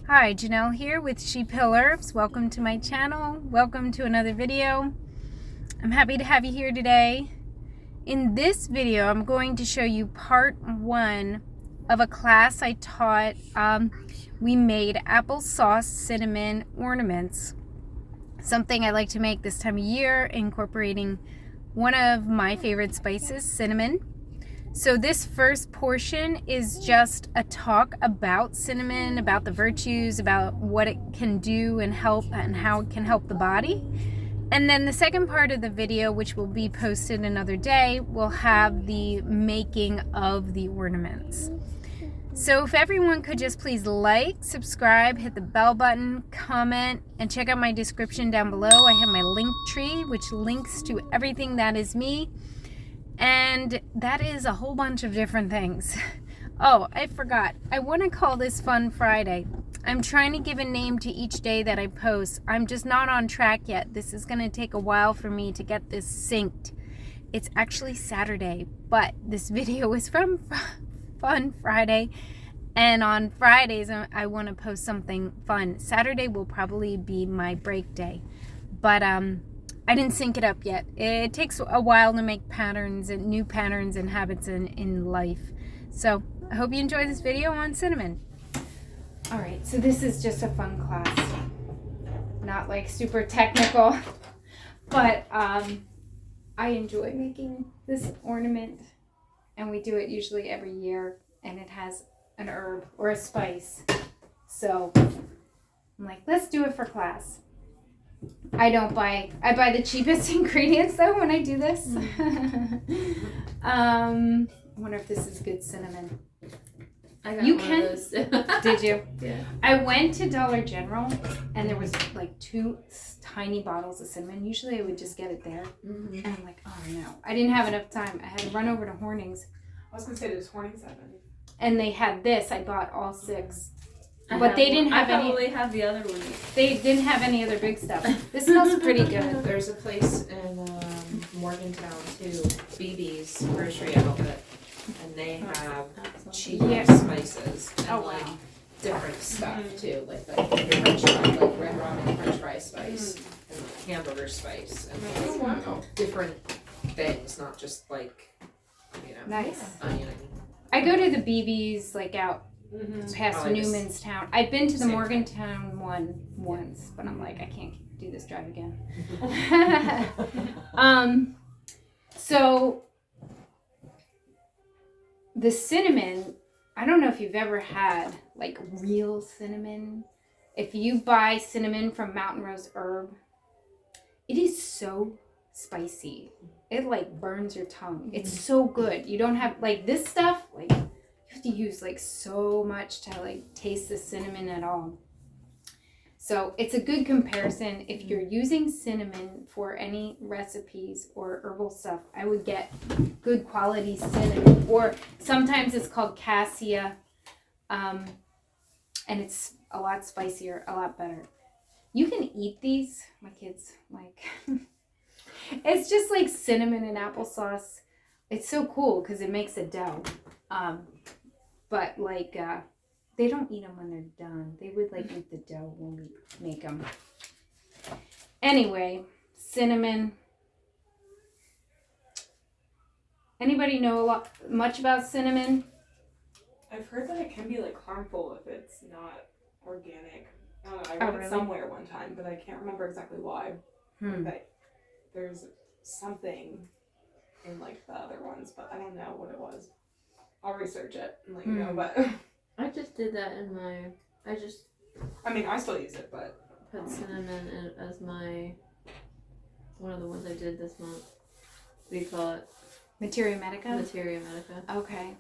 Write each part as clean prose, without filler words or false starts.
Hi, Janelle here with Sheep Hill Herbs. Welcome to my channel. Welcome to another video. I'm happy to have you here today. In this video, I'm going to show you part one of a class I taught. We made applesauce cinnamon ornaments. Something I like to make this time of year, incorporating one of my favorite spices, cinnamon. So this first portion is just a talk about cinnamon, about the virtues, about what it can do and help and how it can help the body. And then the second part of the video, which will be posted another day, will have the making of the ornaments. So if everyone could just please like, subscribe, hit the bell button, comment, and check out my description down below. I have my link tree, which links to everything that is me. And that is a whole bunch of different things. Oh, I forgot. I want to call this Fun Friday. I'm trying to give a name to each day that I post. I'm just not on track yet. This is going to take a while for me to get this synced. It's actually Saturday, but this video is from Fun Friday. And on Fridays, I want to post something fun. Saturday will probably be my break day. But, I didn't sync it up yet. It takes a while to make patterns and new patterns and habits in life. So I hope you enjoy this video on cinnamon. All right, so this is just a fun class. Not like super technical, but I enjoy making this ornament, and we do it usually every year, and it has an herb or a spice. So I'm like, let's do it for class. I buy the cheapest ingredients though when I do this. I wonder if this is good cinnamon. I got you one can. Of those. Did you? Yeah. I went to Dollar General and there was like 2 tiny bottles of cinnamon. Usually I would just get it there. Mm-hmm. And I'm like, oh no. I didn't have enough time. I had to run over to Horning's. I was going to say there's Horning's 7. And they had this. I bought all 6. But they didn't have I any. probably have the other one. They didn't have any other big stuff. This smells pretty good. There's a place in Morgantown too, BB's grocery outlet, and they have cheap spices and like different stuff too, like French fry, like red robin French fry spice and like hamburger spice and like, different things, not just like Nice. onion. I go to the BB's like out past Oh, Newman's Town. I've been to the Same. Morgantown one once, but I'm like, I can't do this drive again. So the cinnamon, I don't know if you've ever had like real cinnamon. If you buy cinnamon from Mountain Rose Herb, it is so spicy. It like burns your tongue. It's so good. You don't have like this stuff, like you have to use like so much to like taste the cinnamon at all. So it's a good comparison. If you're using cinnamon for any recipes or herbal stuff, I would get good quality cinnamon, or sometimes it's called cassia, and it's a lot spicier, a lot better. You can eat these. My kids like it's just like cinnamon and applesauce. It's so cool because it makes a dough. But like they don't eat them when they're done. They would like eat the dough when we make them. Anyway, cinnamon. Anybody know much about cinnamon? I've heard that it can be like harmful if it's not organic. I don't know, I read it somewhere one time, but I can't remember exactly why. But there's something in like the other ones, but I don't know what it was. I'll research it and let you know, but I just did that in my. I mean, I still use it, but Put cinnamon in as my one of the ones I did this month. We call it Materia Medica? Materia Medica. Okay.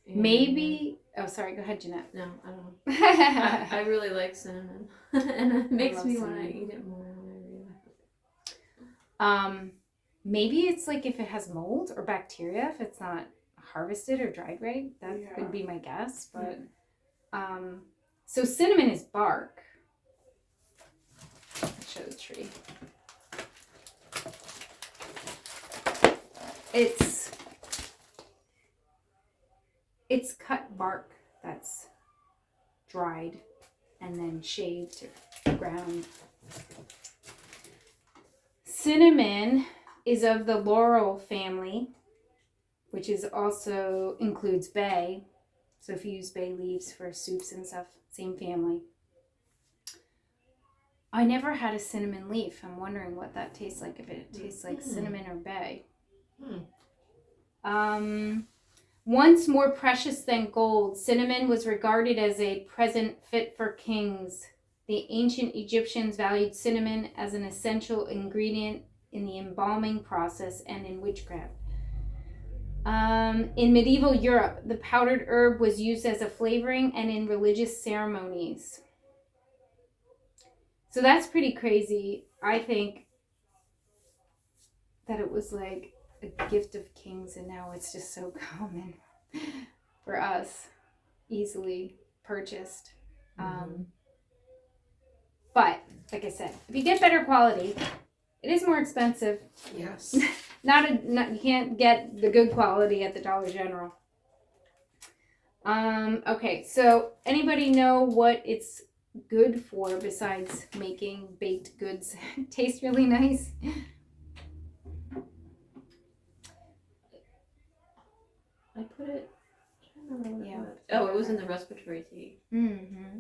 Maybe. Oh, sorry. Go ahead, Jeanette. No, I don't know. I really like cinnamon, and it makes me want to eat it more. Maybe it's like if it has mold or bacteria, if it's not harvested or dried right. That would be my guess. But so cinnamon is bark. I'll show the tree. It's cut bark that's dried and then shaved or ground. Cinnamon is of the laurel family, which is also includes bay. So if you use bay leaves for soups and stuff, same family. I never had a cinnamon leaf. I'm wondering what that tastes like, if it tastes like cinnamon or bay. Once more precious than gold, cinnamon was regarded as a present fit for kings. The ancient Egyptians valued cinnamon as an essential ingredient in the embalming process and in witchcraft. In medieval Europe, the powdered herb was used as a flavoring and in religious ceremonies. So that's pretty crazy. I think that it was like a gift of kings, and now it's just so common for us, easily purchased. But like I said, if you get better quality, it is more expensive. Yes. You can't get the good quality at the Dollar General. Okay, so anybody know what it's good for besides making baked goods taste really nice? I put it. I don't remember what it was. Oh, it was in the respiratory tea. Mm-hmm.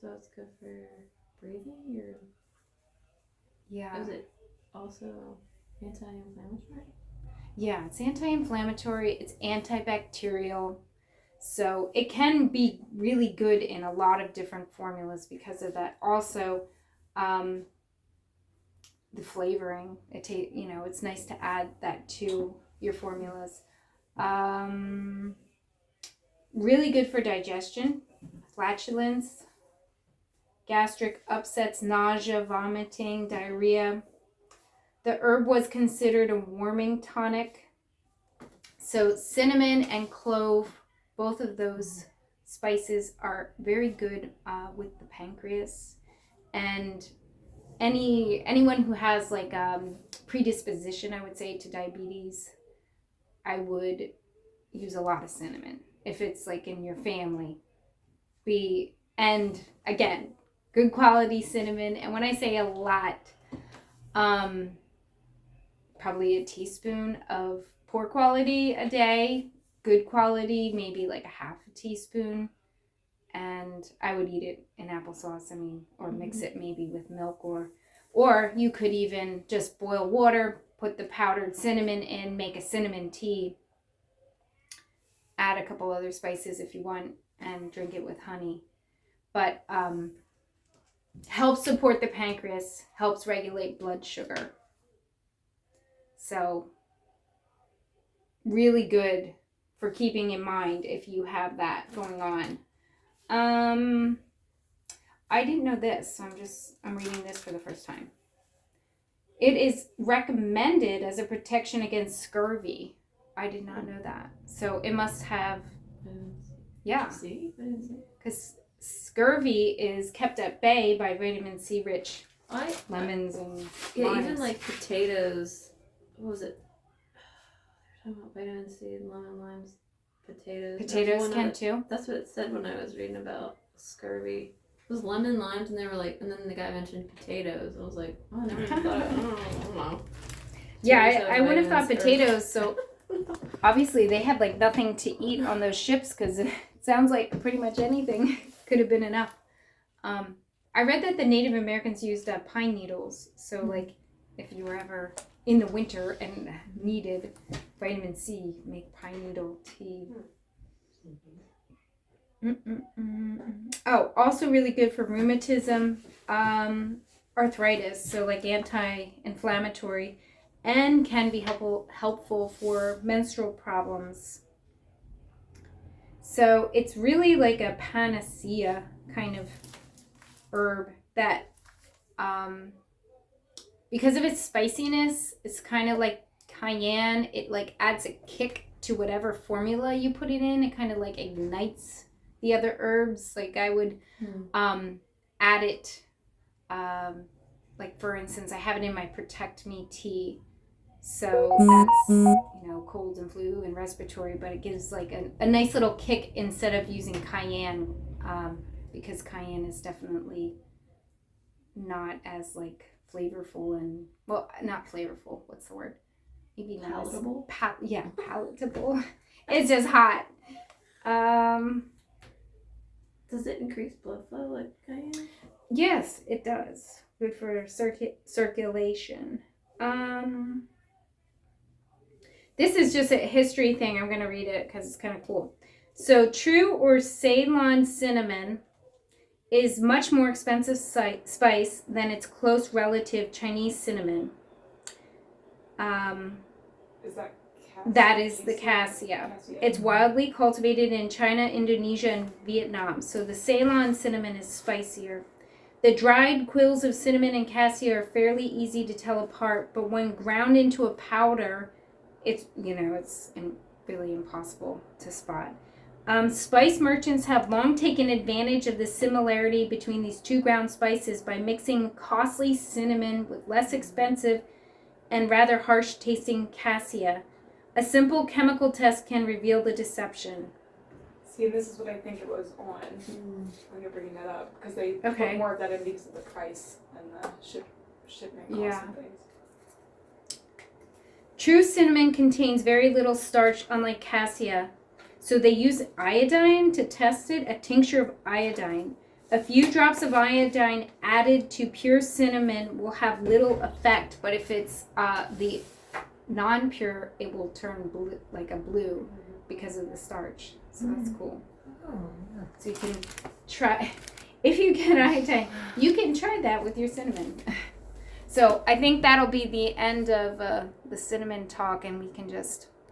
So it's good for breathing, or Yeah. is it also anti-inflammatory? Yeah, it's anti-inflammatory. It's antibacterial. So it can be really good in a lot of different formulas because of that. Also, the flavoring. It's nice to add that to your formulas. Really good for digestion, flatulence, gastric upsets, nausea, vomiting, diarrhea. The herb was considered a warming tonic. So cinnamon and clove, both of those spices are very good with the pancreas. And anyone who has like predisposition, I would say, to diabetes, I would use a lot of cinnamon if it's like in your family. And again, good quality cinnamon. And when I say a lot, probably a teaspoon of poor quality a day. Good quality, maybe like a half a teaspoon. And I would eat it in applesauce, or mix it maybe with milk, or you could even just boil water, put the powdered cinnamon in, make a cinnamon tea, add a couple other spices if you want, and drink it with honey. But helps support the pancreas, helps regulate blood sugar. So really good for keeping in mind if you have that going on. I didn't know this, so I'm reading this for the first time. It is recommended as a protection against scurvy. I did not know that. So it must have, yeah. See? I didn't see. Because scurvy is kept at bay by vitamin C rich lemons and limes. Even like potatoes. What was it? They're talking about vitamin C, lemon, limes, potatoes. Potatoes can too? That's what it said when I was reading about scurvy. It was lemon, limes, and they were like, and then the guy mentioned potatoes. I was like, oh, I never even thought of it. I don't know. Yeah, I would have thought potatoes, so obviously they had like nothing to eat on those ships because it sounds like pretty much anything could have been enough. I read that the Native Americans used pine needles, so like if you were ever in the winter and needed vitamin C, make pine needle tea. Oh, also really good for rheumatism, arthritis, so like anti-inflammatory, and can be helpful for menstrual problems. So it's really like a panacea kind of herb that, because of its spiciness, it's kind of like cayenne. It like adds a kick to whatever formula you put it in. It kind of like ignites the other herbs. Like I would add it, like for instance, I have it in my Protect Me tea. So that's, cold and flu and respiratory, but it gives like a nice little kick instead of using cayenne because cayenne is definitely not as like flavorful and, well, not flavorful, what's the word? Maybe not Palatable? Palatable. It's just hot. Does it increase blood flow like cayenne? Yes, it does. Good for circulation. This is just a history thing. I'm going to read it because it's kind of cool. So, true or Ceylon cinnamon is much more expensive spice than its close relative Chinese cinnamon. Is that cassia? That is the cassia. It's wildly cultivated in China, Indonesia, and Vietnam. So the Ceylon cinnamon is spicier. The dried quills of cinnamon and cassia are fairly easy to tell apart, but when ground into a powder, it's really impossible to spot. Spice merchants have long taken advantage of the similarity between these two ground spices by mixing costly cinnamon with less expensive and rather harsh tasting cassia. A simple chemical test can reveal the deception. See, and this is what I think it was on when you're bringing that up, because they put more of that in because of the price and the shipment costs and things. True cinnamon contains very little starch, unlike cassia. So they use iodine to test it, a tincture of iodine. A few drops of iodine added to pure cinnamon will have little effect, but if it's the non-pure, it will turn blue, like a blue, because of the starch. So that's cool. So you can try, if you get iodine, you can try that with your cinnamon. So I think that'll be the end of the cinnamon talk, and we can just